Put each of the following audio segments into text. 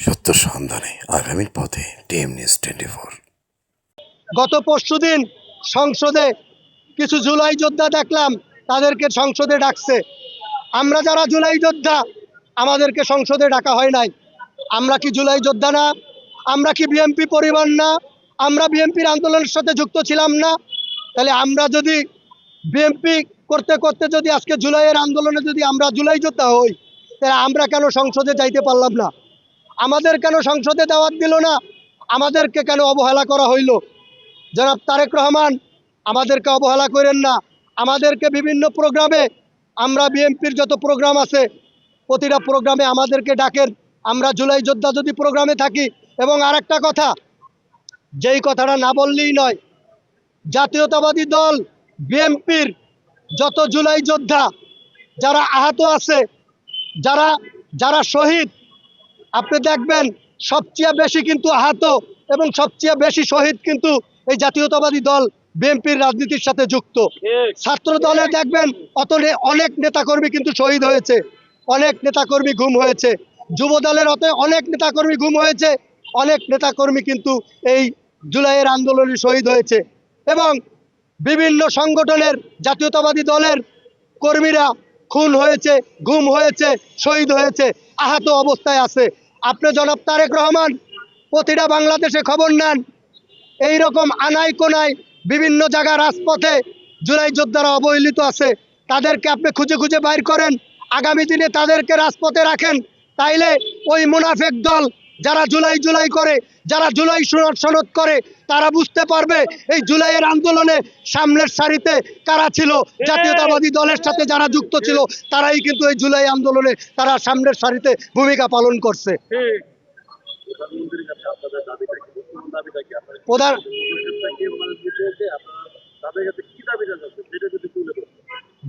সত্যের সন্ধানে আগামীর পথে টিএম নিউজ 24। গত পরশুদিন সংসদে কিছু জুলাই যোদ্ধা দেখলাম, তাদেরকে সংসদে ডাকছে। আমরা যারা জুলাই যোদ্ধা, আমাদেরকে সংসদে ডাকা হয় নাই। আমরা কি জুলাই যোদ্ধা না? আমরা কি বিএনপি পরিবার না? আমরা বিএনপির আন্দোলনের সাথে যুক্ত ছিলাম না? তাহলে আমরা যদি বিএনপি করতে করতে যদি আজকে জুলাইয়ের আন্দোলনে যদি আমরা জুলাই যোদ্ধা হই, তাহলে আমরা কেন সংসদে যাইতে পারলাম না? আমাদের কেন সংসদে দাওয়াত দিল না? আমাদেরকে কেন অবহেলা করা হইল? জনাব তারেক রহমান, আমাদেরকে অবহেলা করেন না। আমাদেরকে বিভিন্ন প্রোগ্রামে, আমরা বিএনপির যত প্রোগ্রাম আছে প্রতিটা প্রোগ্রামে আমাদেরকে ডাকেন। আমরা জুলাই যোদ্ধা যদি প্রোগ্রামে থাকি। এবং আরেকটা কথা, যেই কথাটা না বললেই নয়, জাতীয়তাবাদী দল বিএনপির যত জুলাই যোদ্ধা যারা আহত আছে, যারা যারা শহীদ, আপনি দেখবেন সবচেয়ে বেশি কিন্তু আহত এবং সবচেয়ে বেশি শহীদ কিন্তু এই জাতীয়তাবাদী দল বিএনপির রাজনীতির সাথে যুক্ত। ছাত্র দলে দেখবেন অনেক নেতাকর্মী কিন্তু শহীদ হয়েছে, অনেক নেতাকর্মী গুম হয়েছে। যুব দলের অনেক নেতাকর্মী গুম হয়েছে, অনেক নেতাকর্মী কিন্তু এই জুলাইয়ের আন্দোলনে শহীদ হয়েছে। এবং বিভিন্ন সংগঠনের জাতীয়তাবাদী দলের কর্মীরা খুন হয়েছে, গুম হয়েছে, শহীদ হয়েছে, আহত অবস্থায় আছে। আপনি জনাব তারেক রহমান প্রতিটা বাংলাদেশে খবর নেন, এই রকম আনাই কোনায় বিভিন্ন জায়গা রাজপথে জুলাই যোদ্ধারা অবহেলিত আছে। তাদেরকে আপনি খুঁজে খুঁজে বাইর করেন, আগামী দিনে তাদেরকে রাজপথে রাখেন। তাইলে ওই মুনাফেক দল যারা জুলাই জুলাই করে, যারা জুলাই সনদ করে, তারা বুঝতে পারবে এই জুলাইয়ের আন্দোলনে সামনের সারিতে কারা ছিল। জাতীয়তাবাদী দলের সাথে যারা যুক্ত ছিল, তারাই কিন্তু এই জুলাই আন্দোলনে তারা সামনের সারিতে ভূমিকা পালন করছে। প্রধান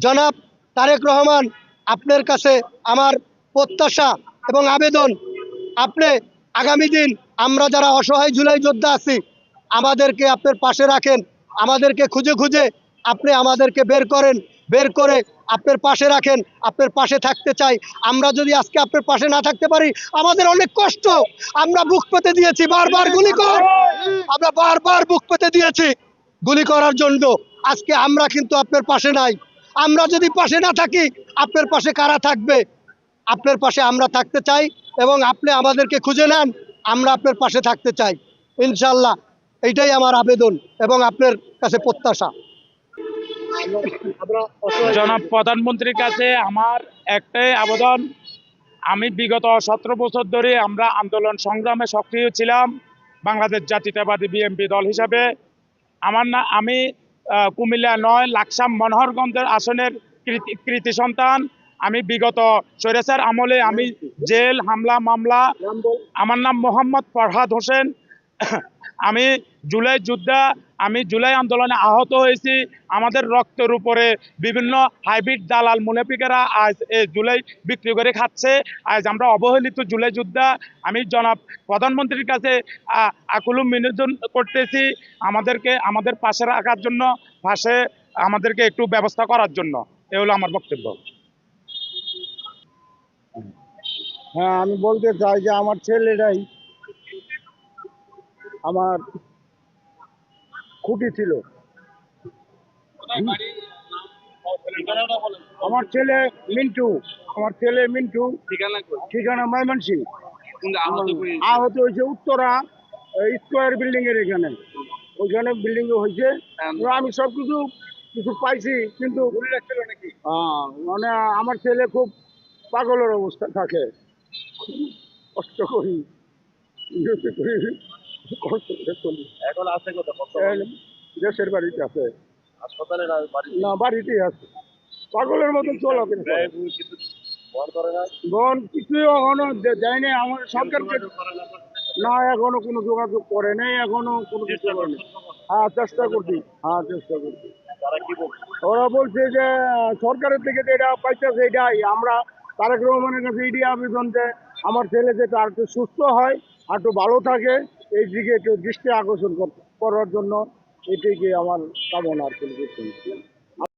জনাব তারেক রহমান, আপনার কাছে আমার প্রত্যাশা এবং আবেদন, আপনি আগামী দিন আমরা যারা অসহায় জুলাই যোদ্ধা আছি, আমাদেরকে আপনার পাশে রাখেন। আমাদেরকে খুঁজে খুঁজে আপনি আমাদেরকে বের করেন, বের করে আপনার পাশে রাখেন। আপনার পাশে থাকতে চাই। আমরা যদি আজকে আপনার পাশে না থাকতে পারি, আমাদের অনেক কষ্ট। আমরা বুক পেতে দিয়েছি বারবার গুলি কর, আমরা বারবার বুক পেতে দিয়েছি গুলি করার জন্য। আজকে আমরা কিন্তু আপনার পাশে নাই। আমরা যদি পাশে না থাকি, আপনার পাশে কারা থাকবে? আপনার পাশে আমরা থাকতে চাই এবং আপনি আমাদেরকে খুঁজে নেন, আমরা আপনার পাশে থাকতে চাই ইনশাল্লাহ। এইটাই আমার আবেদন এবং আপনার কাছে প্রত্যাশা। জনাব প্রধানমন্ত্রীর কাছে আমার একটাই আবেদন, আমি বিগত 17 বছর ধরে আমরা আন্দোলন সংগ্রামে সক্রিয় ছিলাম বাংলাদেশ জাতীয়তাবাদী বিএনপি দল হিসাবে। আমি কুমিল্লা 9 লাকসাম মনোহরগঞ্জের আসনের কৃতি সন্তান। আমি বিগত স্বৈরাচার আমলে আমি জেল হামলা মামলা। আমার নাম মোহাম্মদ ফরহাদ হোসেন। আমি জুলাই যোদ্ধা, আমি জুলাই আন্দোলনে আহত হয়েছি। আমাদের রক্তের উপরে বিভিন্ন হাইব্রিড দালাল মুনাফিকেরা আজ এই জুলাই বিক্রি করে খাচ্ছে। আজ আমরা অবহেলিত জুলাই যোদ্ধা। আমি জনাব প্রধানমন্ত্রীর কাছে আকুল নিবেদন করতেছি, আমাদের পাশে রাখার জন্য, পাশে আমাদেরকে একটু ব্যবস্থা করার জন্য। এ হলো আমার বক্তব্য। হ্যাঁ, আমি বলতে চাই যে আমার ছেলেটাই আমার খুঁটি ছিল। আমার ছেলে মিন্টু, ঠিকানা ময়মনসিংহ। আহত হয়েছে উত্তরা স্কোয়ার বিল্ডিং এর এখানে, ওইখানে বিল্ডিং এ হয়েছে। আমি সবকিছু কিছু পাইছি, কিন্তু মানে আমার ছেলে খুব পাগলের অবস্থা থাকে। কষ্ট করি, এখন আছে কোথায়? দেশের বাড়িতে আছে, হাসপাতালে না বাড়িতেই আছে। পাগলের মতন চলাফেরা করে। বন কিছুই এখনো দেয়নি আমার সরকারকে, না এখনো কোনো যোগাযোগ করে নেই, এখনো কোনো কিছু করেনি। হ্যাঁ চেষ্টা করছি, ওরা বলছে যে সরকারের থেকে যেটা পাইতেছে এটাই। আমরা তারেক রহমানের কাছে এটাই আবেদন যে আমার ছেলে যেটা আর একটু সুস্থ হয়, আর একটু ভালো থাকে, এই দিকে একটু দৃষ্টি আকর্ষণ করার জন্য এটাই আমার কামনা আর কি।